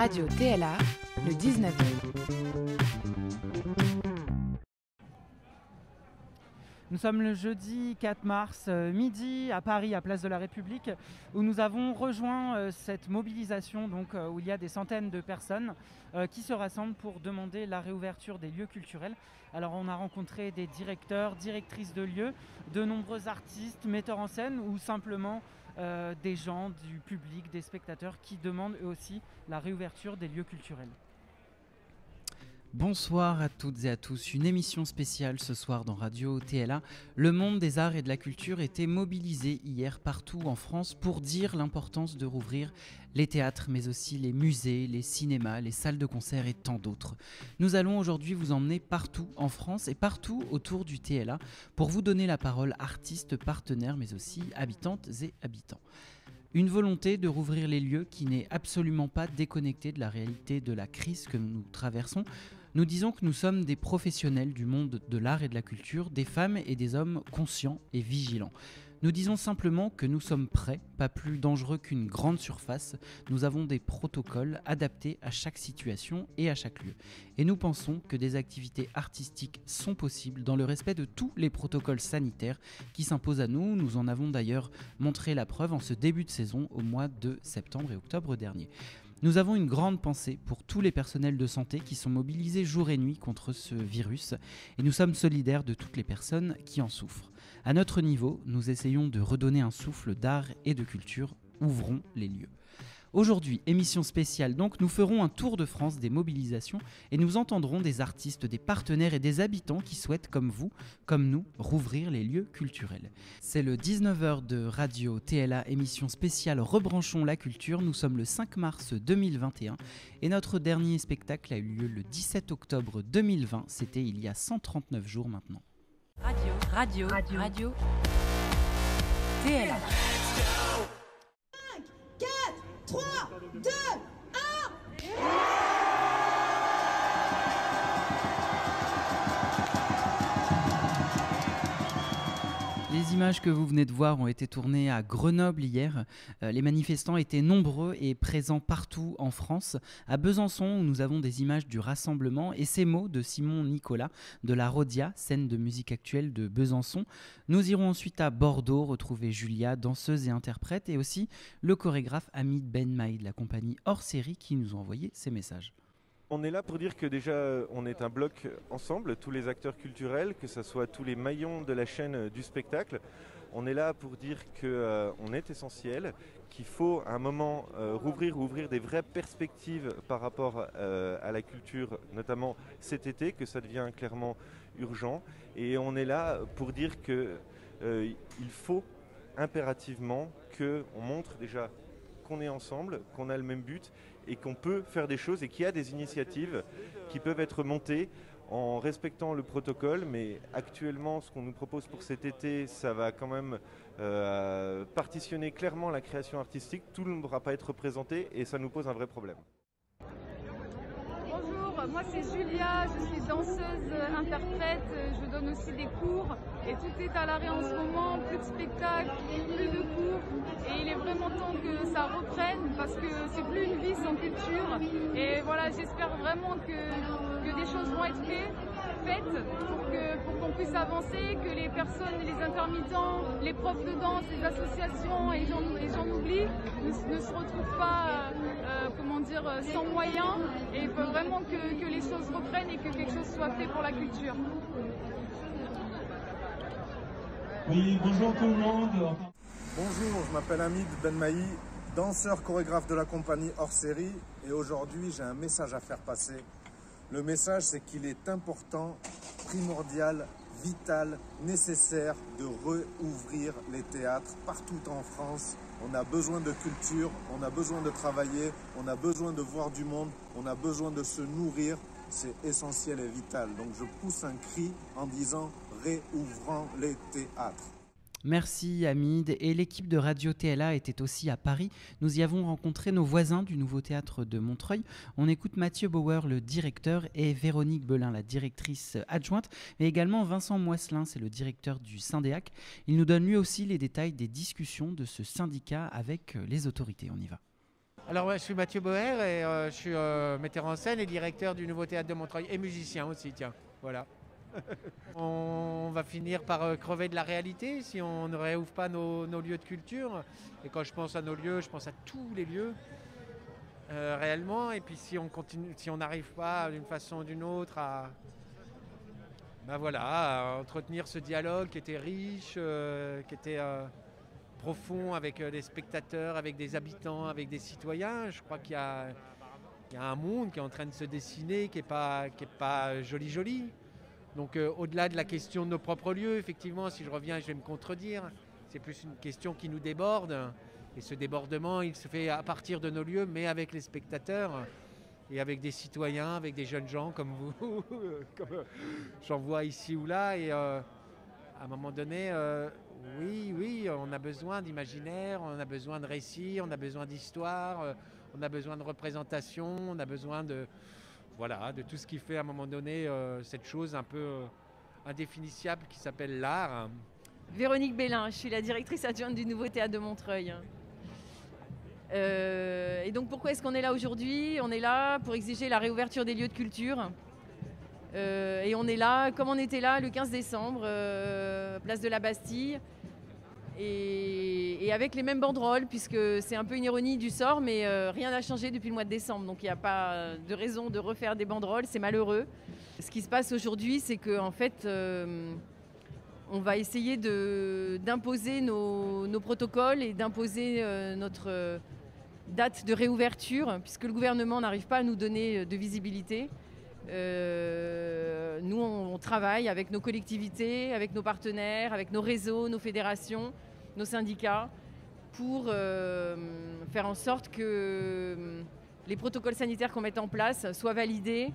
Radio TLA, le 19e. Nous sommes le jeudi 4 mars midi à Paris, à Place de la République, où nous avons rejoint cette mobilisation où il y a des centaines de personnes qui se rassemblent pour demander la réouverture des lieux culturels. Alors on a rencontré des directeurs, directrices de lieux, de nombreux artistes, metteurs en scène ou simplement des gens du public, des spectateurs qui demandent eux aussi la réouverture des lieux culturels. Bonsoir à toutes et à tous, une émission spéciale ce soir dans Radio TLA. Le monde des arts et de la culture était mobilisé hier partout en France pour dire l'importance de rouvrir les théâtres, mais aussi les musées, les cinémas, les salles de concert et tant d'autres. Nous allons aujourd'hui vous emmener partout en France et partout autour du TLA pour vous donner la parole artistes, partenaires, mais aussi habitantes et habitants. Une volonté de rouvrir les lieux qui n'est absolument pas déconnectée de la réalité de la crise que nous traversons. Nous disons que nous sommes des professionnels du monde de l'art et de la culture, des femmes et des hommes conscients et vigilants. Nous disons simplement que nous sommes prêts, pas plus dangereux qu'une grande surface. Nous avons des protocoles adaptés à chaque situation et à chaque lieu. Et nous pensons que des activités artistiques sont possibles dans le respect de tous les protocoles sanitaires qui s'imposent à nous. Nous en avons d'ailleurs montré la preuve en ce début de saison au mois de septembre et octobre dernier. Nous avons une grande pensée pour tous les personnels de santé qui sont mobilisés jour et nuit contre ce virus et nous sommes solidaires de toutes les personnes qui en souffrent. À notre niveau, nous essayons de redonner un souffle d'art et de culture. Ouvrons les lieux. Aujourd'hui, émission spéciale donc, nous ferons un tour de France des mobilisations et nous entendrons des artistes, des partenaires et des habitants qui souhaitent, comme vous, comme nous, rouvrir les lieux culturels. C'est le 19h de Radio TLA, émission spéciale Rebranchons la culture. Nous sommes le 5 mars 2021 et notre dernier spectacle a eu lieu le 17 octobre 2020. C'était il y a 139 jours maintenant. Radio TLA. 3, 2, 1. Les images que vous venez de voir ont été tournées à Grenoble hier. Les manifestants étaient nombreux et présents partout en France. À Besançon, où nous avons des images du rassemblement et ces mots de Simon Nicolas de la Rodia, scène de musique actuelle de Besançon. Nous irons ensuite à Bordeaux retrouver Julia, danseuse et interprète, et aussi le chorégraphe Hamid Benmaï de la compagnie Hors Série qui nous a envoyé ces messages. On est là pour dire que déjà on est un bloc ensemble, tous les acteurs culturels, que ce soit tous les maillons de la chaîne du spectacle. On est là pour dire qu'on est essentiel, qu'il faut à un moment ouvrir des vraies perspectives par rapport à la culture, notamment cet été, que ça devient clairement urgent. Et on est là pour dire qu'il faut impérativement qu'on montre déjà qu'on est ensemble, qu'on a le même but et qu'on peut faire des choses et qu'il y a des initiatives qui peuvent être montées en respectant le protocole. Mais actuellement, ce qu'on nous propose pour cet été, ça va quand même partitionner clairement la création artistique. Tout ne pourra pas être représenté et ça nous pose un vrai problème. Bonjour, moi c'est Julia, je suis danseuse, interprète, je donne aussi des cours et tout est à l'arrêt en ce moment, plus de spectacles, plus de cours et il est vraiment temps que ça reprenne parce que c'est plus une vie sans culture et voilà, j'espère vraiment que des choses vont être faites pour qu'on puisse avancer, que les personnes, les intermittents, les profs de danse, les associations et j'en oublie ne se retrouvent pas sans moyens et il faut vraiment que les choses reprennent et que quelque chose soit fait pour la culture. Oui, bonjour tout le monde. Bonjour, je m'appelle Hamid Benmaï, danseur chorégraphe de la compagnie Hors Série et aujourd'hui j'ai un message à faire passer. Le message, c'est qu'il est important, primordial, vital, nécessaire de rouvrir les théâtres partout en France. On a besoin de culture, on a besoin de travailler, on a besoin de voir du monde, on a besoin de se nourrir. C'est essentiel et vital. Donc je pousse un cri en disant « réouvrons les théâtres ». Merci Hamid. Et l'équipe de Radio TLA était aussi à Paris. Nous y avons rencontré nos voisins du nouveau théâtre de Montreuil. On écoute Mathieu Bauer, le directeur, et Véronique Belin, la directrice adjointe, mais également Vincent Moisselin, c'est le directeur du Syndéac. Il nous donne lui aussi les détails des discussions de ce syndicat avec les autorités. On y va. Alors, je suis Mathieu Boer et je suis metteur en scène et directeur du Nouveau Théâtre de Montreuil et musicien aussi, tiens, voilà. On va finir par crever de la réalité si on ne réouvre pas nos lieux de culture. Et quand je pense à nos lieux, je pense à tous les lieux réellement. Et puis si on n'arrive pas d'une façon ou d'une autre à entretenir ce dialogue qui était riche, qui était profond avec les spectateurs, avec des habitants, avec des citoyens, je crois qu'il y a un monde qui est en train de se dessiner, qui est pas joli. Donc au-delà de la question de nos propres lieux, effectivement, si je reviens, je vais me contredire, c'est plus une question qui nous déborde. Et ce débordement, il se fait à partir de nos lieux, mais avec les spectateurs et avec des citoyens, avec des jeunes gens comme vous, comme j'en vois ici ou là. Et à un moment donné, oui, on a besoin d'imaginaire, on a besoin de récits, on a besoin d'histoire, on a besoin de représentation, on a besoin de tout ce qui fait à un moment donné cette chose un peu indéfinissable qui s'appelle l'art. Véronique Bellin, je suis la directrice adjointe du Nouveau Théâtre de Montreuil. Et donc pourquoi est-ce qu'on est là aujourd'hui ? On est là pour exiger la réouverture des lieux de culture. Et on est là, comme on était là le 15 décembre, place de la Bastille. Et avec les mêmes banderoles, puisque c'est un peu une ironie du sort, mais rien n'a changé depuis le mois de décembre. Donc il n'y a pas de raison de refaire des banderoles, c'est malheureux. Ce qui se passe aujourd'hui, c'est qu'en fait, on va essayer d'imposer nos protocoles et d'imposer notre date de réouverture, puisque le gouvernement n'arrive pas à nous donner de visibilité. Nous, on travaille avec nos collectivités, avec nos partenaires, avec nos réseaux, nos fédérations, nos syndicats, pour faire en sorte que les protocoles sanitaires qu'on met en place soient validés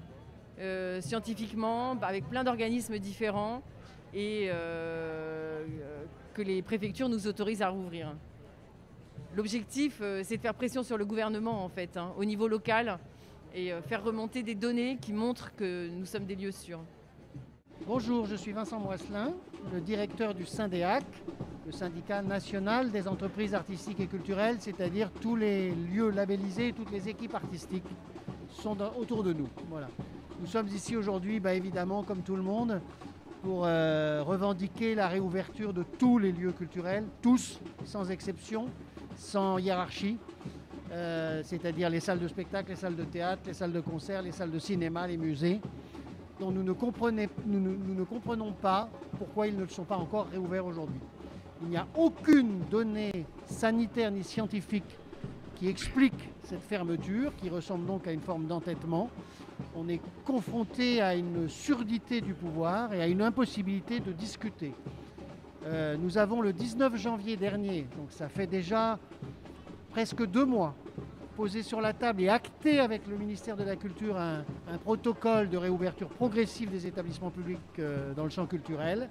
scientifiquement, avec plein d'organismes différents, et que les préfectures nous autorisent à rouvrir. L'objectif, c'est de faire pression sur le gouvernement, en fait, au niveau local, et faire remonter des données qui montrent que nous sommes des lieux sûrs. Bonjour, je suis Vincent Moisselin, le directeur du Syndéac, le syndicat national des entreprises artistiques et culturelles, c'est-à-dire tous les lieux labellisés, toutes les équipes artistiques sont autour de nous. Voilà. Nous sommes ici aujourd'hui, évidemment, comme tout le monde, pour revendiquer la réouverture de tous les lieux culturels, tous, sans exception, sans hiérarchie. C'est-à-dire les salles de spectacle, les salles de théâtre, les salles de concert, les salles de cinéma, les musées, dont nous ne comprenons pas pourquoi ils ne sont pas encore réouverts aujourd'hui. Il n'y a aucune donnée sanitaire ni scientifique qui explique cette fermeture, qui ressemble donc à une forme d'entêtement. On est confronté à une surdité du pouvoir et à une impossibilité de discuter. Nous avons le 19 janvier dernier, donc ça fait déjà presque 2 mois, posé sur la table et acté avec le ministère de la Culture un protocole de réouverture progressive des établissements publics dans le champ culturel.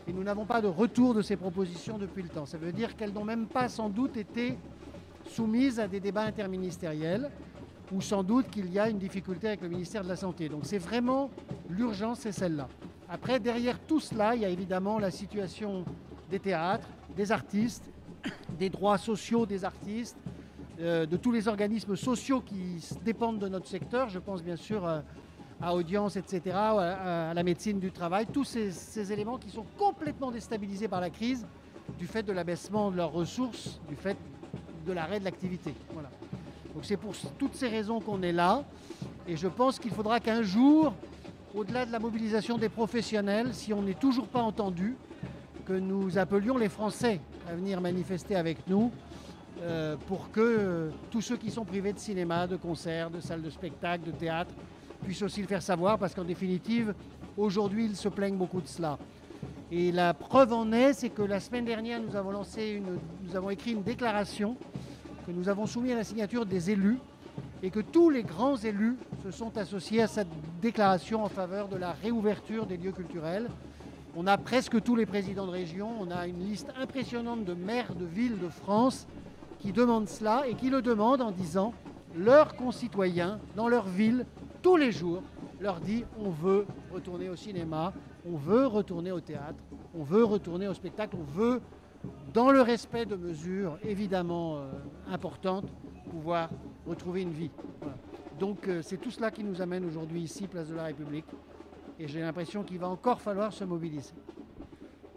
Et nous n'avons pas de retour de ces propositions depuis le temps. Ça veut dire qu'elles n'ont même pas sans doute été soumises à des débats interministériels, ou sans doute qu'il y a une difficulté avec le ministère de la Santé. Donc c'est vraiment l'urgence, c'est celle-là. Après, derrière tout cela, il y a évidemment la situation des théâtres, des artistes, des droits sociaux des artistes, de tous les organismes sociaux qui dépendent de notre secteur. Je pense bien sûr à Audience, etc., à la médecine du travail. Tous ces éléments qui sont complètement déstabilisés par la crise du fait de l'abaissement de leurs ressources, du fait de l'arrêt de l'activité. Voilà. Donc c'est pour toutes ces raisons qu'on est là. Et je pense qu'il faudra qu'un jour, au-delà de la mobilisation des professionnels, si on n'est toujours pas entendu, que nous appelions les Français à venir manifester avec nous pour que tous ceux qui sont privés de cinéma, de concerts, de salles de spectacle, de théâtre, puissent aussi le faire savoir, parce qu'en définitive, aujourd'hui, ils se plaignent beaucoup de cela. Et la preuve en est, c'est que la semaine dernière, nous avons écrit une déclaration que nous avons soumise à la signature des élus, et que tous les grands élus se sont associés à cette déclaration en faveur de la réouverture des lieux culturels. On a presque tous les présidents de région, on a une liste impressionnante de maires de villes de France qui demandent cela, et qui le demandent en disant leurs concitoyens dans leur ville, tous les jours, leur dit on veut retourner au cinéma, on veut retourner au théâtre, on veut retourner au spectacle, on veut, dans le respect de mesures évidemment importantes, pouvoir retrouver une vie. Voilà. Donc c'est tout cela qui nous amène aujourd'hui ici, place de la République. Et j'ai l'impression qu'il va encore falloir se mobiliser.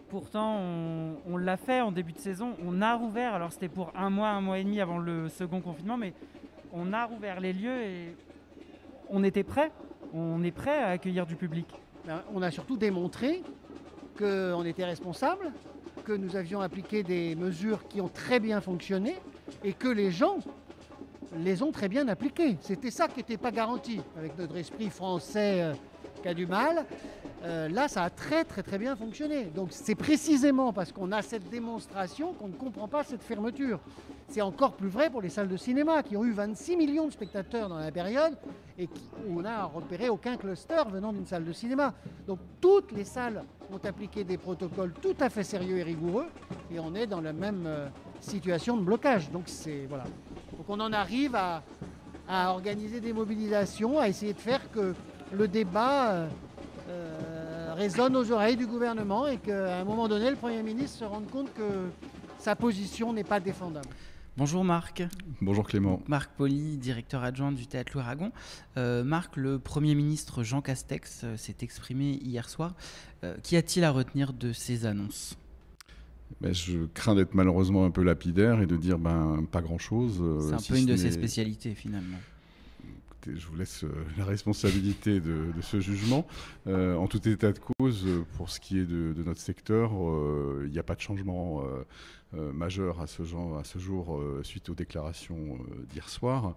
Pourtant, on l'a fait en début de saison. On a rouvert, alors c'était pour un mois et demi avant le second confinement, mais on a rouvert les lieux et on était prêts. On est prêt à accueillir du public. On a surtout démontré qu'on était responsable, que nous avions appliqué des mesures qui ont très bien fonctionné et que les gens les ont très bien appliquées. C'était ça qui n'était pas garanti avec notre esprit français qui a du mal. Là, ça a très bien fonctionné. Donc c'est précisément parce qu'on a cette démonstration qu'on ne comprend pas cette fermeture. C'est encore plus vrai pour les salles de cinéma qui ont eu 26 millions de spectateurs dans la période et où on n'a repéré aucun cluster venant d'une salle de cinéma. Donc toutes les salles ont appliqué des protocoles tout à fait sérieux et rigoureux et on est dans la même situation de blocage. Donc voilà. Donc on en arrive à organiser des mobilisations, à essayer de faire que le débat résonne aux oreilles du gouvernement et qu'à un moment donné, le Premier ministre se rende compte que sa position n'est pas défendable. Bonjour Marc. Bonjour Clément. Marc Poli, directeur adjoint du Théâtre l'Ouragan. Marc, le Premier ministre Jean Castex s'est exprimé hier soir. Qu'y a-t-il à retenir de ces annonces ? Je crains d'être malheureusement un peu lapidaire et de dire pas grand-chose. C'est un peu une de ses spécialités finalement. Je vous laisse la responsabilité de ce jugement. En tout état de cause, pour ce qui est de notre secteur, il n'y a pas de changement majeur à ce jour suite aux déclarations d'hier soir,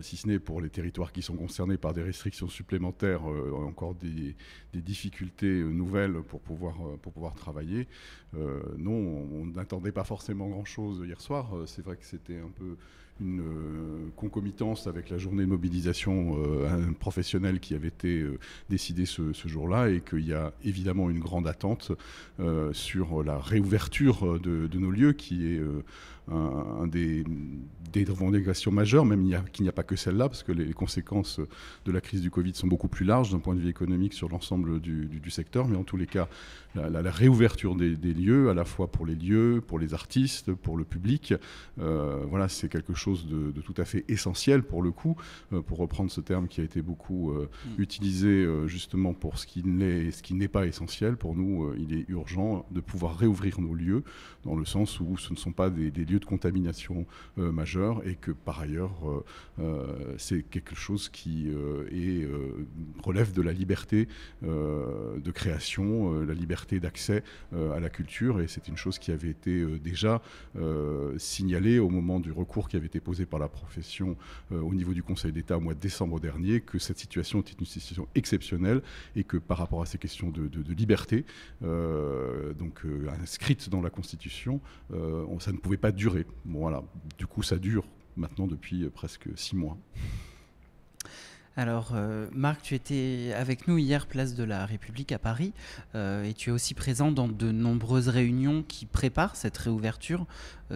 si ce n'est pour les territoires qui sont concernés par des restrictions supplémentaires, encore des difficultés nouvelles pour pouvoir travailler. Non, on n'attendait pas forcément grand-chose hier soir. C'est vrai que c'était un peu une concomitance avec la journée de mobilisation professionnelle qui avait été décidée ce jour-là et qu'il y a évidemment une grande attente sur la réouverture de nos lieux qui est un des revendications majeures, même qu'il n'y a pas que celle-là, parce que les conséquences de la crise du Covid sont beaucoup plus larges d'un point de vue économique sur l'ensemble du secteur, mais en tous les cas, la réouverture des lieux, à la fois pour les lieux, pour les artistes, pour le public, voilà, c'est quelque chose de tout à fait essentiel pour le coup, pour reprendre ce terme qui a été beaucoup utilisé justement pour ce qui n'est pas essentiel. Pour nous, il est urgent de pouvoir réouvrir nos lieux, dans le sens où ce ne sont pas des lieux de contamination majeurs et que par ailleurs, c'est quelque chose qui relève de la liberté de création, la liberté d'accès à la culture, et c'est une chose qui avait été déjà signalée au moment du recours qui avait été posé par la profession au niveau du Conseil d'État au mois de décembre dernier, que cette situation était une situation exceptionnelle et que par rapport à ces questions de liberté, donc inscrites dans la Constitution, ça ne pouvait pas durer. Bon, voilà. Du coup, ça dure maintenant depuis presque 6 mois. Alors, Marc, tu étais avec nous hier, place de la République à Paris, et tu es aussi présent dans de nombreuses réunions qui préparent cette réouverture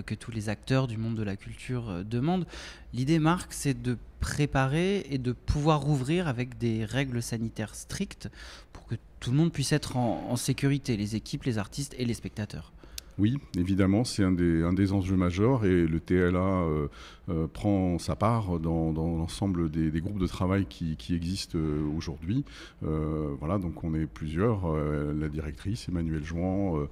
que tous les acteurs du monde de la culture demandent. L'idée, Marc, c'est de préparer et de pouvoir rouvrir avec des règles sanitaires strictes pour que tout le monde puisse être en sécurité, les équipes, les artistes et les spectateurs. Oui, évidemment, c'est un des enjeux majeurs et le TLA prend sa part dans l'ensemble des groupes de travail qui existent aujourd'hui. Voilà, donc on est plusieurs. La directrice, Emmanuelle Jouan,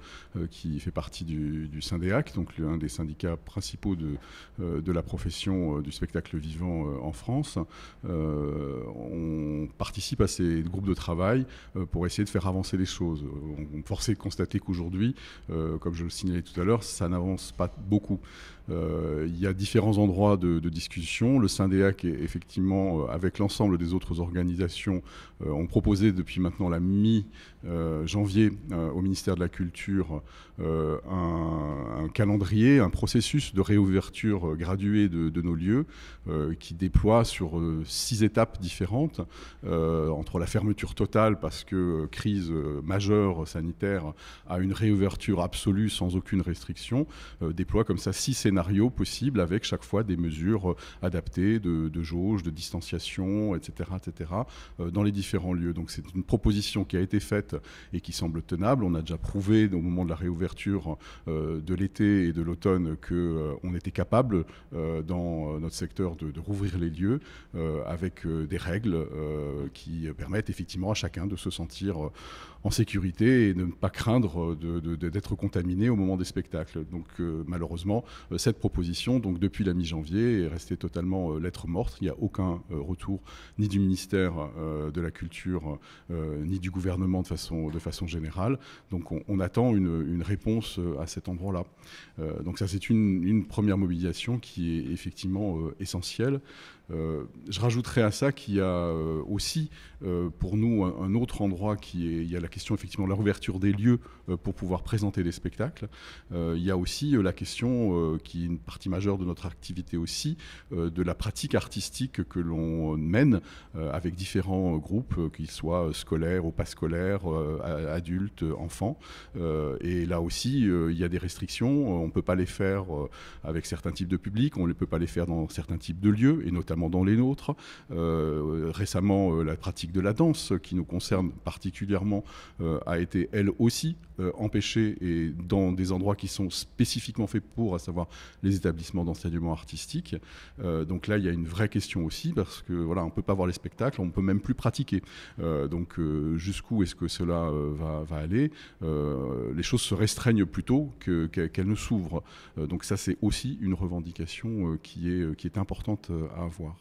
qui fait partie du Syndéac, donc l'un des syndicats principaux de la profession du spectacle vivant en France. On participe à ces groupes de travail pour essayer de faire avancer les choses. On est forcé de constater qu'aujourd'hui, comme je le signalais tout à l'heure, ça n'avance pas beaucoup. Il y a différents endroits de discussion. Le Syndéac, effectivement, avec l'ensemble des autres organisations, ont proposé depuis maintenant la mi-janvier au ministère de la Culture un calendrier, un processus de réouverture graduée de nos lieux qui déploie sur 6 étapes différentes, entre la fermeture totale parce que crise majeure sanitaire à une réouverture absolue sans sans aucune restriction, déploie comme ça 6 scénarios possibles avec chaque fois des mesures adaptées de jauge, de distanciation, etc., dans les différents lieux. Donc c'est une proposition qui a été faite et qui semble tenable. On a déjà prouvé au moment de la réouverture de l'été et de l'automne qu'on était capable dans notre secteur de rouvrir les lieux avec des règles qui permettent effectivement à chacun de se sentir en sécurité et de ne pas craindre d'être contaminé au moment des spectacles. Donc malheureusement, cette proposition, donc depuis la mi-janvier, est restée totalement lettre morte. Il n'y a aucun retour ni du ministère de la Culture ni du gouvernement de façon générale. Donc on attend une réponse à cet endroit-là. Donc ça, c'est une première mobilisation qui est effectivement essentielle. Je rajouterais à ça qu'il y a aussi pour nous un autre endroit il y a la question effectivement de la réouverture des lieux pour pouvoir présenter des spectacles. Il y a aussi la question qui est une partie majeure de notre activité aussi, de la pratique artistique que l'on mène avec différents groupes, qu'ils soient scolaires ou pas scolaires, adultes, enfants. Et là aussi, il y a des restrictions. On ne peut pas les faire avec certains types de publics, on ne peut pas les faire dans certains types de lieux, et notamment dans les nôtres. Récemment, la pratique de la danse, qui nous concerne particulièrement, a été elle aussi empêchée, et dans des endroits qui sont spécifiquement faits pour, à savoir les établissements d'enseignement artistique. Donc là, il y a une vraie question aussi, parce que voilà, on ne peut pas voir les spectacles, on ne peut même plus pratiquer. Donc jusqu'où est-ce que cela va aller? Les choses se restreignent plutôt qu'elles ne s'ouvrent. Donc ça, c'est aussi une revendication qui est importante à avoir.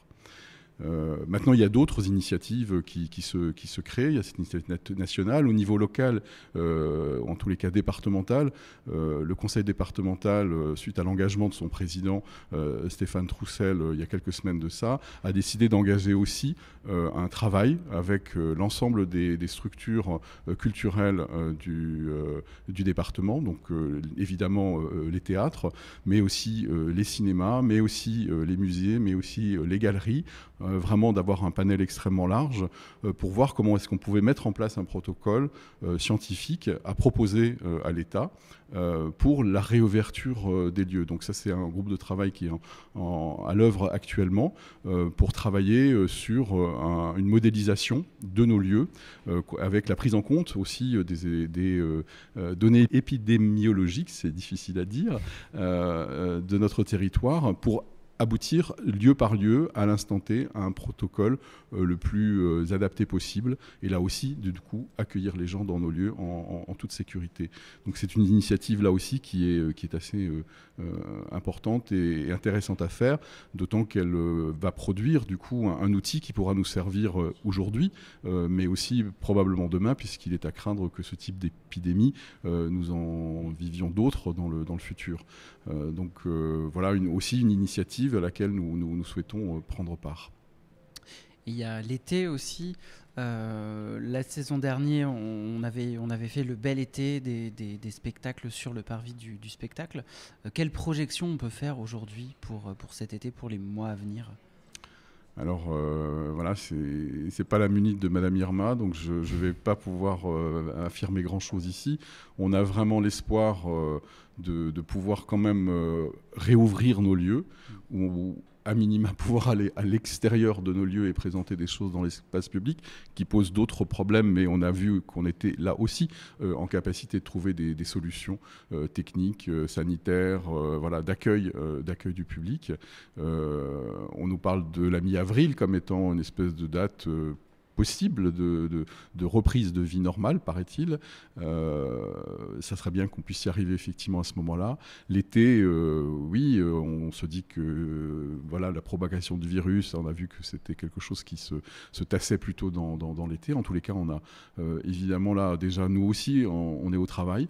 Maintenant, il y a d'autres initiatives qui se créent. Il y a cette initiative nationale. Au niveau local, en tous les cas départemental, le conseil départemental, suite à l'engagement de son président Stéphane Troussel, il y a quelques semaines de ça, a décidé d'engager aussi un travail avec l'ensemble des structures culturelles du département, donc évidemment les théâtres, mais aussi les cinémas, mais aussi les musées, mais aussi les galeries, vraiment d'avoir un panel extrêmement large pour voir comment est-ce qu'on pouvait mettre en place un protocole scientifique à proposer à l'État pour la réouverture des lieux. Donc ça, c'est un groupe de travail qui est à l'œuvre actuellement pour travailler sur une modélisation de nos lieux avec la prise en compte aussi des données épidémiologiques, c'est difficile à dire, de notre territoire pour aboutir lieu par lieu à l'instant T à un protocole le plus adapté possible, et là aussi du coup accueillir les gens dans nos lieux en toute sécurité. Donc c'est une initiative là aussi qui est assez importante et intéressante à faire, d'autant qu'elle va produire du coup un outil qui pourra nous servir aujourd'hui, mais aussi probablement demain, puisqu'il est à craindre que ce type d'épidémie, nous en vivions d'autres dans le futur. Donc voilà aussi une initiative à laquelle nous souhaitons prendre part. Il y a l'été aussi. La saison dernière, on avait fait le bel été des spectacles sur le parvis du spectacle. Quelle projection on peut faire aujourd'hui pour cet été, pour les mois à venir ? Alors voilà, c'est pas la minute de Madame Irma, donc je vais pas pouvoir affirmer grand-chose ici. On a vraiment l'espoir de pouvoir quand même réouvrir nos lieux, ou à minima pouvoir aller à l'extérieur de nos lieux et présenter des choses dans l'espace public, qui posent d'autres problèmes, mais on a vu qu'on était là aussi en capacité de trouver des solutions techniques, sanitaires, voilà, d'accueil du public. On nous parle de la mi-avril comme étant une espèce de date possible de reprise de vie normale, paraît-il. Ça serait bien qu'on puisse y arriver effectivement à ce moment-là. L'été, oui, on se dit que voilà, la propagation du virus, on a vu que c'était quelque chose qui se tassait plutôt dans l'été. En tous les cas, on a évidemment là, déjà nous aussi, on est au travail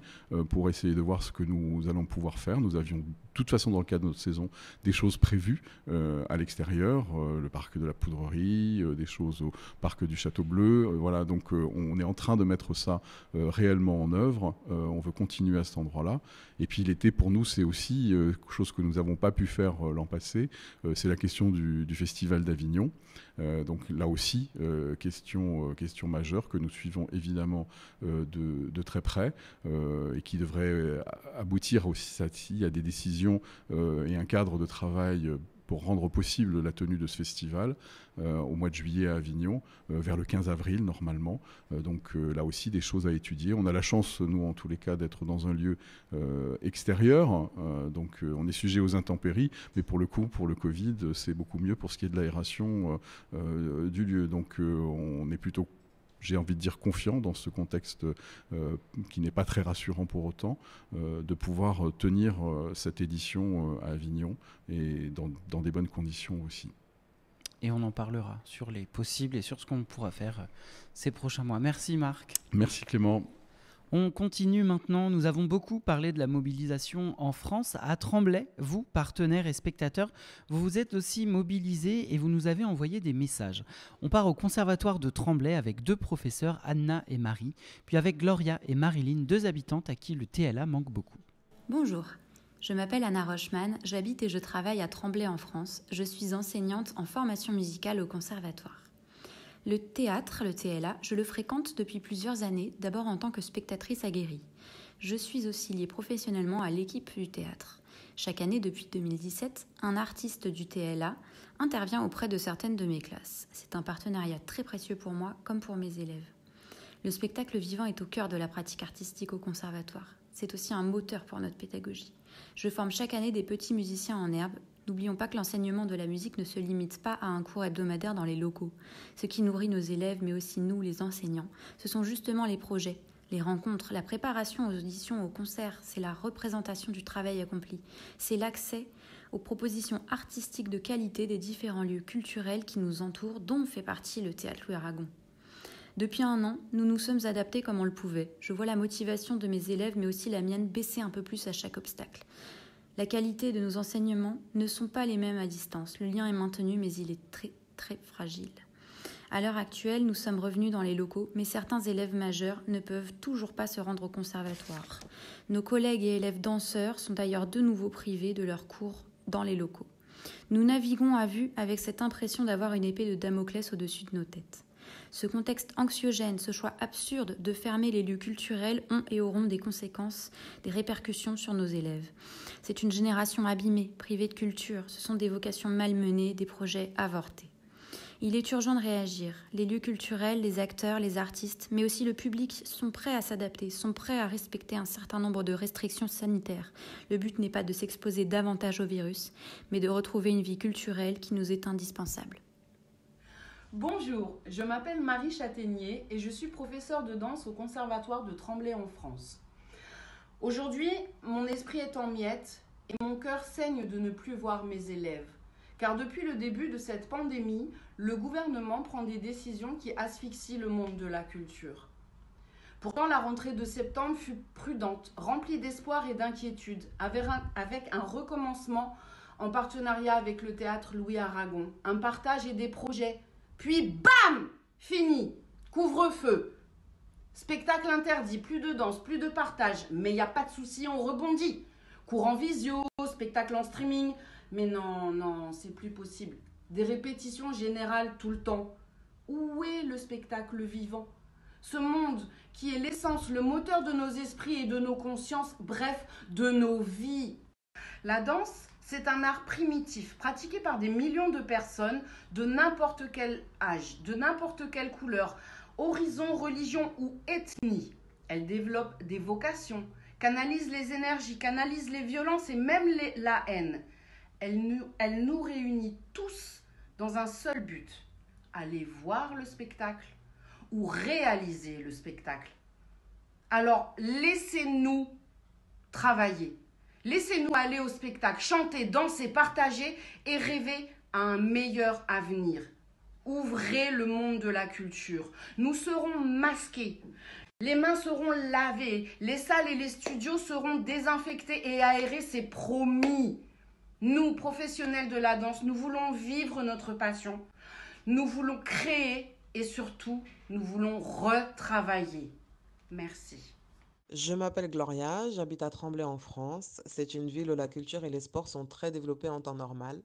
pour essayer de voir ce que nous allons pouvoir faire. Nous avions toute façon dans le cadre de notre saison des choses prévues à l'extérieur, le parc de la Poudrerie, des choses au parc du Château Bleu. Voilà, donc on est en train de mettre ça réellement en œuvre. On veut continuer à cet endroit-là. Et puis l'été, pour nous, c'est aussi quelque chose que nous n'avons pas pu faire l'an passé. C'est la question du Festival d'Avignon. Donc là aussi, question majeure que nous suivons évidemment de très près et qui devrait aboutir aussi à des décisions et un cadre de travail pour rendre possible la tenue de ce festival au mois de juillet à Avignon, vers le 15 avril normalement. Donc là aussi, des choses à étudier. On a la chance, nous, en tous les cas, d'être dans un lieu extérieur. Donc on est sujet aux intempéries, mais pour le coup, pour le Covid, c'est beaucoup mieux pour ce qui est de l'aération du lieu. Donc on est plutôt, j'ai envie de dire, confiant dans ce contexte qui n'est pas très rassurant pour autant, de pouvoir tenir cette édition à Avignon et dans des bonnes conditions aussi. Et on en parlera sur les possibles et sur ce qu'on pourra faire ces prochains mois. Merci Marc. Merci Clément. On continue maintenant. Nous avons beaucoup parlé de la mobilisation en France. À Tremblay, vous, partenaires et spectateurs, vous vous êtes aussi mobilisés et vous nous avez envoyé des messages. On part au conservatoire de Tremblay avec 2 professeurs, Anna et Marie, puis avec Gloria et Marilyn, 2 habitantes à qui le TLA manque beaucoup. Bonjour, je m'appelle Anna Rochman, j'habite et je travaille à Tremblay en France. Je suis enseignante en formation musicale au conservatoire. Le théâtre, le TLA, je le fréquente depuis plusieurs années, d'abord en tant que spectatrice aguerrie. Je suis aussi liée professionnellement à l'équipe du théâtre. Chaque année, depuis 2017, un artiste du TLA intervient auprès de certaines de mes classes. C'est un partenariat très précieux pour moi, comme pour mes élèves. Le spectacle vivant est au cœur de la pratique artistique au conservatoire. C'est aussi un moteur pour notre pédagogie. Je forme chaque année des petits musiciens en herbe. N'oublions pas que l'enseignement de la musique ne se limite pas à un cours hebdomadaire dans les locaux. Ce qui nourrit nos élèves, mais aussi nous, les enseignants, ce sont justement les projets, les rencontres, la préparation aux auditions, aux concerts. C'est la représentation du travail accompli. C'est l'accès aux propositions artistiques de qualité des différents lieux culturels qui nous entourent, dont fait partie le Théâtre Louis Aragon. Depuis 1 an, nous nous sommes adaptés comme on le pouvait. Je vois la motivation de mes élèves, mais aussi la mienne, baisser un peu plus à chaque obstacle. La qualité de nos enseignements ne sont pas les mêmes à distance. Le lien est maintenu, mais il est très, très fragile. À l'heure actuelle, nous sommes revenus dans les locaux, mais certains élèves majeurs ne peuvent toujours pas se rendre au conservatoire. Nos collègues et élèves danseurs sont d'ailleurs de nouveau privés de leurs cours dans les locaux. Nous naviguons à vue avec cette impression d'avoir une épée de Damoclès au-dessus de nos têtes. Ce contexte anxiogène, ce choix absurde de fermer les lieux culturels ont et auront des conséquences, des répercussions sur nos élèves. C'est une génération abîmée, privée de culture. Ce sont des vocations malmenées, des projets avortés. Il est urgent de réagir. Les lieux culturels, les acteurs, les artistes, mais aussi le public sont prêts à s'adapter, sont prêts à respecter un certain nombre de restrictions sanitaires. Le but n'est pas de s'exposer davantage au virus, mais de retrouver une vie culturelle qui nous est indispensable. Bonjour, je m'appelle Marie Châtaignier et je suis professeure de danse au Conservatoire de Tremblay en France. Aujourd'hui, mon esprit est en miettes et mon cœur saigne de ne plus voir mes élèves. Car depuis le début de cette pandémie, le gouvernement prend des décisions qui asphyxient le monde de la culture. Pourtant, la rentrée de septembre fut prudente, remplie d'espoir et d'inquiétude, avec un recommencement en partenariat avec le Théâtre Louis Aragon, un partage et des projets. Puis bam, fini, couvre-feu, spectacle interdit, plus de danse, plus de partage, mais il n'y a pas de souci, on rebondit. Cours en visio, spectacle en streaming, mais non, c'est plus possible. Des répétitions générales tout le temps. Où est le spectacle vivant? Ce monde qui est l'essence, le moteur de nos esprits et de nos consciences, bref, de nos vies. La danse, c'est un art primitif, pratiqué par des millions de personnes de n'importe quel âge, de n'importe quelle couleur, horizon, religion ou ethnie. Elle développe des vocations, canalise les énergies, canalise les violences et même la haine. Elle nous réunit tous dans un seul but, aller voir le spectacle ou réaliser le spectacle. Alors, laissez-nous travailler. Laissez-nous aller au spectacle, chanter, danser, partager et rêver à un meilleur avenir. Ouvrez le monde de la culture. Nous serons masqués. Les mains seront lavées, les salles et les studios seront désinfectés et aérés, c'est promis. Nous, professionnels de la danse, nous voulons vivre notre passion. Nous voulons créer et surtout, nous voulons retravailler. Merci. Je m'appelle Gloria, j'habite à Tremblay en France. C'est une ville où la culture et les sports sont très développés en temps normal.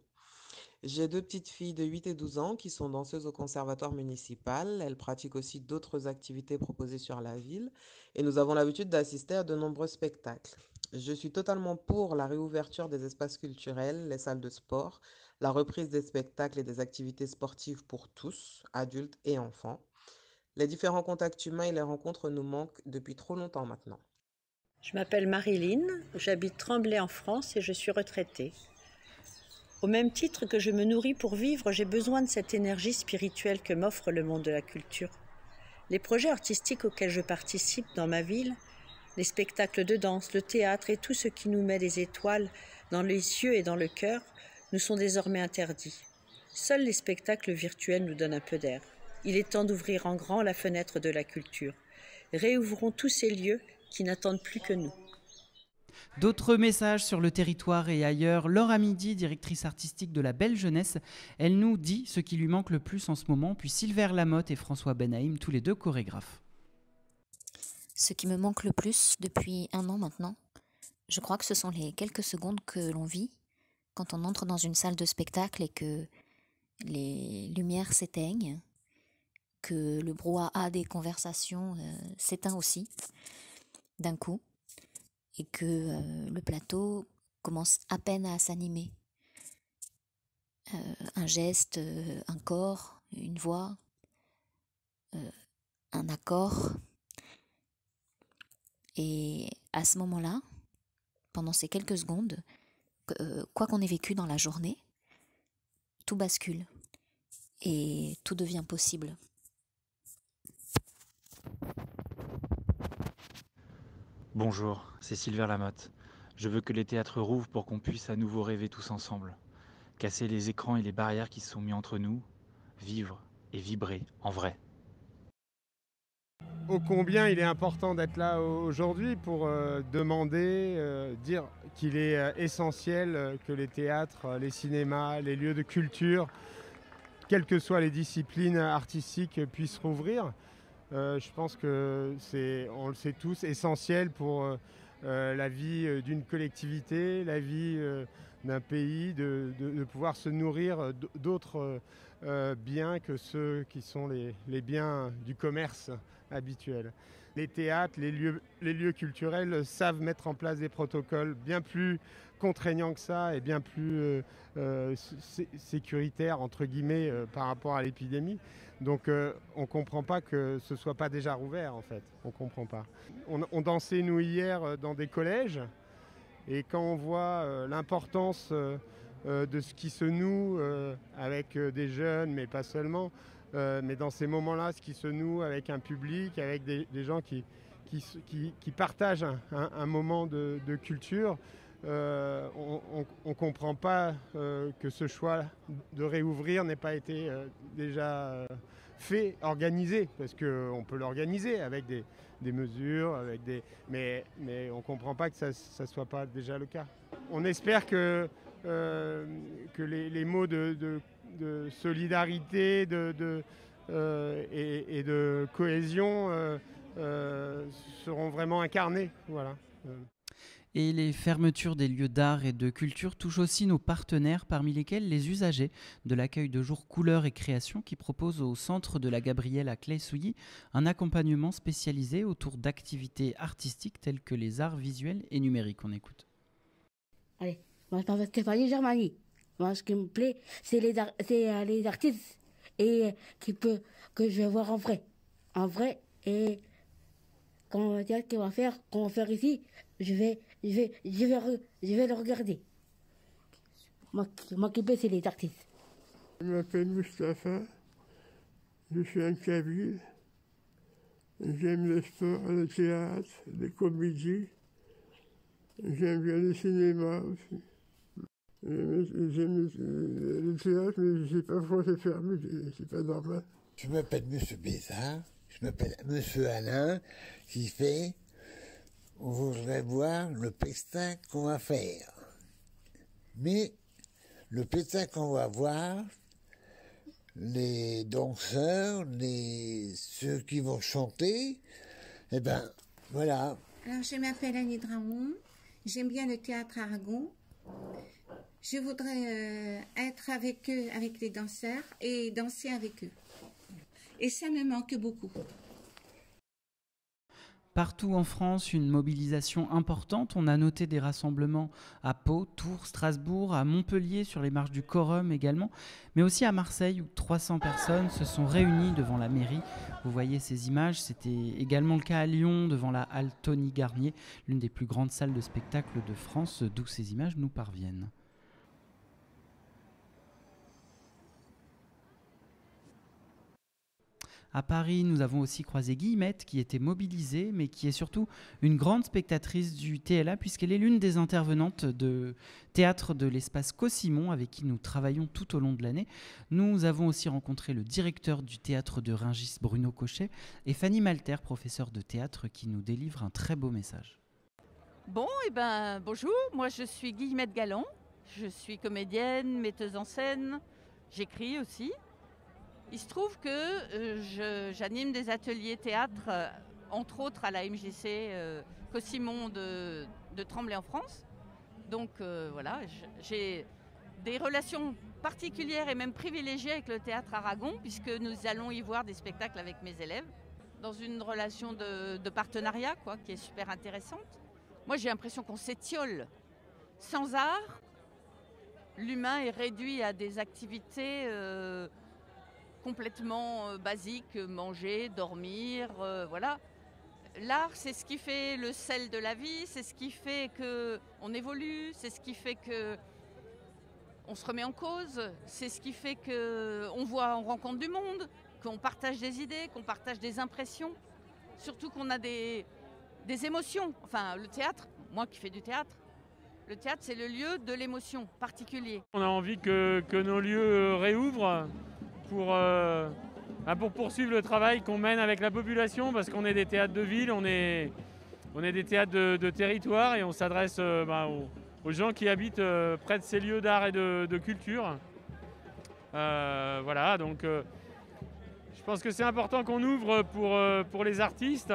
J'ai 2 petites filles de 8 et 12 ans qui sont danseuses au conservatoire municipal. Elles pratiquent aussi d'autres activités proposées sur la ville et nous avons l'habitude d'assister à de nombreux spectacles. Je suis totalement pour la réouverture des espaces culturels, les salles de sport, la reprise des spectacles et des activités sportives pour tous, adultes et enfants. Les différents contacts humains et les rencontres nous manquent depuis trop longtemps maintenant. Je m'appelle Marilyn, j'habite Tremblay en France et je suis retraitée. Au même titre que je me nourris pour vivre, j'ai besoin de cette énergie spirituelle que m'offre le monde de la culture. Les projets artistiques auxquels je participe dans ma ville, les spectacles de danse, le théâtre et tout ce qui nous met des étoiles dans les yeux et dans le cœur, nous sont désormais interdits. Seuls les spectacles virtuels nous donnent un peu d'air. Il est temps d'ouvrir en grand la fenêtre de la culture. Réouvrons tous ces lieux qui n'attendent plus que nous. D'autres messages sur le territoire et ailleurs. Laure Amidi, directrice artistique de la Belle Jeunesse, elle nous dit ce qui lui manque le plus en ce moment, puis Silver Lamotte et François Benhaïm, tous les deux chorégraphes. Ce qui me manque le plus depuis 1 an maintenant, je crois que ce sont les quelques secondes que l'on vit quand on entre dans une salle de spectacle et que les lumières s'éteignent, que le brouhaha des conversations s'éteint aussi d'un coup, et que le plateau commence à peine à s'animer. Un geste, un corps, une voix, un accord. Et à ce moment-là, pendant ces quelques secondes, quoi qu'on ait vécu dans la journée, tout bascule et tout devient possible. Bonjour, c'est Silver Lamotte. Je veux que les théâtres rouvrent pour qu'on puisse à nouveau rêver tous ensemble. Casser les écrans et les barrières qui se sont mis entre nous, vivre et vibrer en vrai. Ô combien il est important d'être là aujourd'hui pour demander, dire qu'il est essentiel que les théâtres, les cinémas, les lieux de culture, quelles que soient les disciplines artistiques, puissent rouvrir. Je pense que c'est, on le sait tous, essentiel pour la vie d'une collectivité, la vie d'un pays, de pouvoir se nourrir d'autres biens que ceux qui sont les biens du commerce habituel. Les théâtres, les lieux culturels savent mettre en place des protocoles bien plus contraignants que ça et bien plus sécuritaires, entre guillemets, par rapport à l'épidémie. Donc on ne comprend pas que ce ne soit pas déjà rouvert, en fait. On ne comprend pas. On dansait, nous, hier, dans des collèges. Et quand on voit l'importance de ce qui se noue avec des jeunes, mais pas seulement, mais dans ces moments-là, ce qui se noue avec un public, avec des gens qui partagent un moment de culture, on ne comprend pas que ce choix de réouvrir n'ait pas été déjà fait, organisé, parce qu'on peut l'organiser avec des mesures, mais on ne comprend pas que ça ne soit pas déjà le cas. On espère que les mots de solidarité et de cohésion seront vraiment incarnés. Voilà. Et les fermetures des lieux d'art et de culture touchent aussi nos partenaires, parmi lesquels les usagers de l'accueil de jour Couleurs et Création qui propose au centre de la Gabrielle à Claye-Souilly un accompagnement spécialisé autour d'activités artistiques telles que les arts visuels et numériques. On écoute. Allez, moi je m'appelle Stéphanie Germani. Moi ce qui me plaît, c'est les artistes et que je vais voir en vrai. En vrai, et quand on va dire qu'on va faire ici, je vais le regarder. M'occuper, c'est les artistes. Je m'appelle Mustapha, je suis un Kabyle. J'aime le sport, le théâtre, les comédies. J'aime bien le cinéma aussi. J'aime le théâtre, mais je ne sais pas pourquoi c'est fermé, c'est pas normal. Je m'appelle M. Bézard, je Je m'appelle Monsieur Alain, qui fait, on voudrait voir le spectacle qu'on va faire. Mais le spectacle qu'on va voir, les danseurs, ceux qui vont chanter, eh ben voilà. Alors je m'appelle Annie Dramont, j'aime bien le théâtre Aragon. Je voudrais être avec eux, avec les danseurs, et danser avec eux. Et ça me manque beaucoup. Partout en France, une mobilisation importante. On a noté des rassemblements à Pau, Tours, Strasbourg, à Montpellier, sur les marches du Quorum également, mais aussi à Marseille où 300 personnes se sont réunies devant la mairie. Vous voyez ces images, c'était également le cas à Lyon, devant la halle Tony Garnier, l'une des plus grandes salles de spectacle de France, d'où ces images nous parviennent. À Paris, nous avons aussi croisé Guillemette, qui était mobilisée, mais qui est surtout une grande spectatrice du TLA, puisqu'elle est l'une des intervenantes de théâtre de l'espace Cossimon, avec qui nous travaillons tout au long de l'année. Nous avons aussi rencontré le directeur du théâtre de Rungis, Bruno Cochet, et Fanny Malter, professeure de théâtre, qui nous délivre un très beau message. Bon, bonjour, moi je suis Guillemette Galland, je suis comédienne, metteuse en scène, j'écris aussi. Il se trouve que j'anime des ateliers théâtre, entre autres à la MJC Cossimon de Tremblay en France. Donc voilà, j'ai des relations particulières et même privilégiées avec le théâtre Aragon, puisque nous allons y voir des spectacles avec mes élèves, dans une relation de partenariat qui est super intéressante. Moi j'ai l'impression qu'on s'étiole. Sans art, l'humain est réduit à des activités complètement basique, manger, dormir, voilà. L'art, c'est ce qui fait le sel de la vie, c'est ce qui fait qu'on évolue, c'est ce qui fait qu'on se remet en cause, c'est ce qui fait qu'on rencontre du monde, qu'on partage des idées, qu'on partage des impressions, surtout qu'on a des émotions. Enfin, le théâtre, moi qui fais du théâtre, le théâtre, c'est le lieu de l'émotion particulier. On a envie que nos lieux réouvrent pour poursuivre le travail qu'on mène avec la population, parce qu'on est des théâtres de ville, on est des théâtres de territoire, et on s'adresse aux gens qui habitent près de ces lieux d'art et de culture. Voilà, donc je pense que c'est important qu'on ouvre pour les artistes,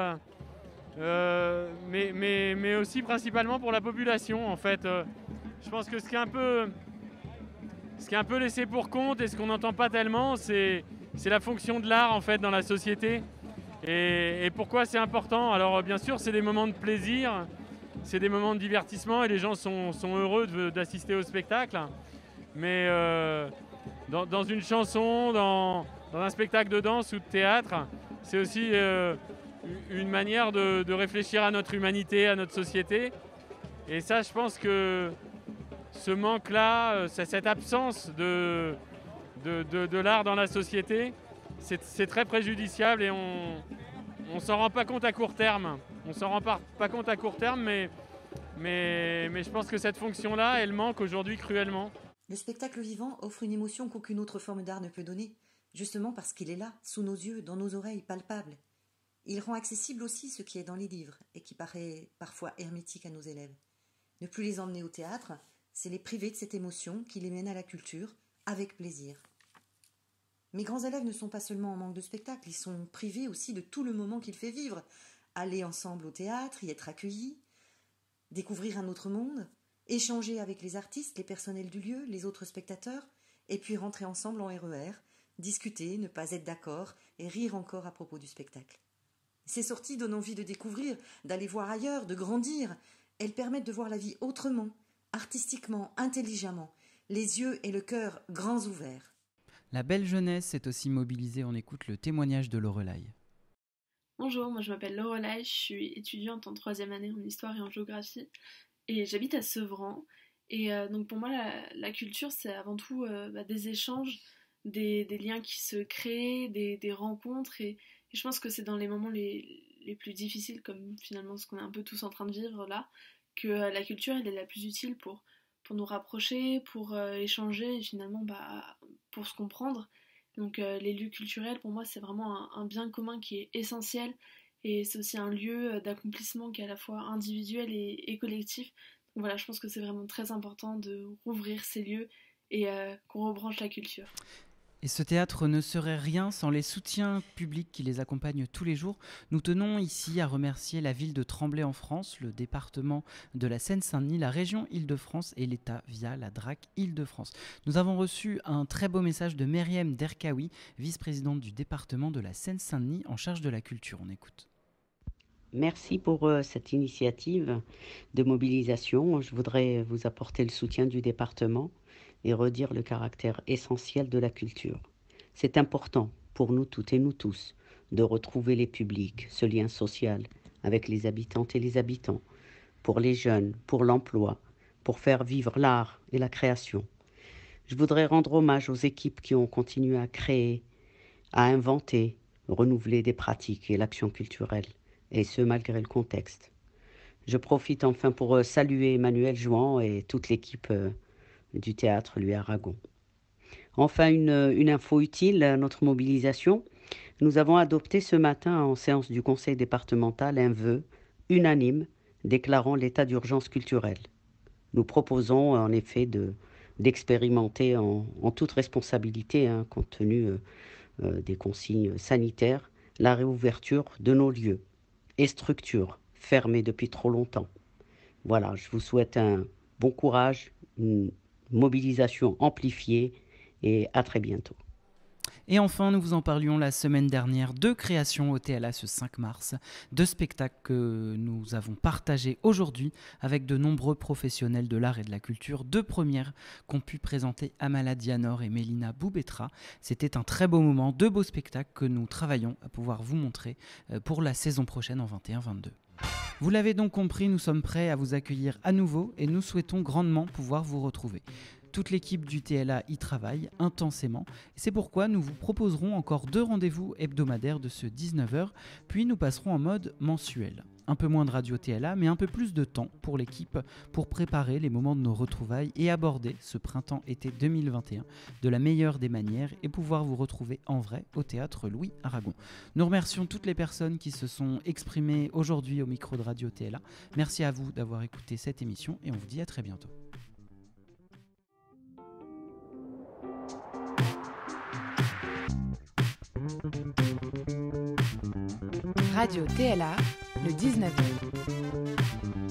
mais aussi principalement pour la population en fait. Je pense que ce qui est un peu laissé pour compte et ce qu'on n'entend pas tellement, c'est la fonction de l'art en fait dans la société. Et pourquoi c'est important? Alors bien sûr, c'est des moments de plaisir, c'est des moments de divertissement et les gens sont heureux d'assister au spectacle. Mais dans une chanson, dans un spectacle de danse ou de théâtre, c'est aussi une manière de réfléchir à notre humanité, à notre société. Et ça, je pense que ce manque-là, cette absence de l'art dans la société, c'est très préjudiciable et on s'en rend pas compte à court terme. On s'en rend pas compte à court terme, mais je pense que cette fonction-là, elle manque aujourd'hui cruellement. Le spectacle vivant offre une émotion qu'aucune autre forme d'art ne peut donner, justement parce qu'il est là, sous nos yeux, dans nos oreilles, palpable. Il rend accessible aussi ce qui est dans les livres et qui paraît parfois hermétique à nos élèves. Ne plus les emmener au théâtre, c'est les priver de cette émotion qui les mène à la culture, avec plaisir. Mes grands élèves ne sont pas seulement en manque de spectacle, ils sont privés aussi de tout le moment qu'il fait vivre. Aller ensemble au théâtre, y être accueillis, découvrir un autre monde, échanger avec les artistes, les personnels du lieu, les autres spectateurs, et puis rentrer ensemble en RER, discuter, ne pas être d'accord et rire encore à propos du spectacle. Ces sorties donnent envie de découvrir, d'aller voir ailleurs, de grandir. Elles permettent de voir la vie autrement, artistiquement, intelligemment, les yeux et le cœur grands ouverts. La belle jeunesse s'est aussi mobilisée. On écoute le témoignage de Lorelai. Bonjour, moi je m'appelle Lorelai, je suis étudiante en 3e année en histoire et en géographie et j'habite à Sevran. Et donc pour moi la culture c'est avant tout des échanges, des liens qui se créent, des rencontres et je pense que c'est dans les moments les plus difficiles, comme finalement ce qu'on est un peu tous en train de vivre là, que la culture elle est la plus utile pour nous rapprocher, pour échanger et finalement pour se comprendre. Donc les lieux culturels, pour moi, c'est vraiment un bien commun qui est essentiel et c'est aussi un lieu d'accomplissement qui est à la fois individuel et collectif. Donc voilà, je pense que c'est vraiment très important de rouvrir ces lieux et qu'on rebranche la culture. Et ce théâtre ne serait rien sans les soutiens publics qui les accompagnent tous les jours. Nous tenons ici à remercier la ville de Tremblay en France, le département de la Seine-Saint-Denis, la région Île-de-France et l'État via la DRAC Île-de-France. Nous avons reçu un très beau message de Myriam Derkaoui, vice-présidente du département de la Seine-Saint-Denis en charge de la culture. On écoute. Merci pour cette initiative de mobilisation. Je voudrais vous apporter le soutien du département et redire le caractère essentiel de la culture. C'est important pour nous toutes et nous tous de retrouver les publics, ce lien social avec les habitantes et les habitants, pour les jeunes, pour l'emploi, pour faire vivre l'art et la création. Je voudrais rendre hommage aux équipes qui ont continué à créer, à inventer, renouveler des pratiques et l'action culturelle, et ce malgré le contexte. Je profite enfin pour saluer Emmanuel Jouan et toute l'équipe du théâtre Louis Aragon. Enfin, une info utile à notre mobilisation. Nous avons adopté ce matin en séance du conseil départemental un vœu unanime déclarant l'état d'urgence culturelle. Nous proposons en effet d'expérimenter en toute responsabilité, compte tenu des consignes sanitaires, la réouverture de nos lieux et structures fermées depuis trop longtemps. Voilà, je vous souhaite un bon courage, une mobilisation amplifiée et à très bientôt. Et enfin, nous vous en parlions la semaine dernière, 2 créations au TLA ce 5 mars, 2 spectacles que nous avons partagés aujourd'hui avec de nombreux professionnels de l'art et de la culture, 2 premières qu'ont pu présenter Amala Dianor et Mélina Boubetra. C'était un très beau moment, 2 beaux spectacles que nous travaillons à pouvoir vous montrer pour la saison prochaine en 21-22. Vous l'avez donc compris, nous sommes prêts à vous accueillir à nouveau et nous souhaitons grandement pouvoir vous retrouver. Toute l'équipe du TLA y travaille intensément et c'est pourquoi nous vous proposerons encore 2 rendez-vous hebdomadaires de ce 19h, puis nous passerons en mode mensuel. Un peu moins de radio TLA, mais un peu plus de temps pour l'équipe pour préparer les moments de nos retrouvailles et aborder ce printemps-été 2021 de la meilleure des manières et pouvoir vous retrouver en vrai au théâtre Louis Aragon. Nous remercions toutes les personnes qui se sont exprimées aujourd'hui au micro de radio TLA. Merci à vous d'avoir écouté cette émission et on vous dit à très bientôt. Radio TLA, le 19e.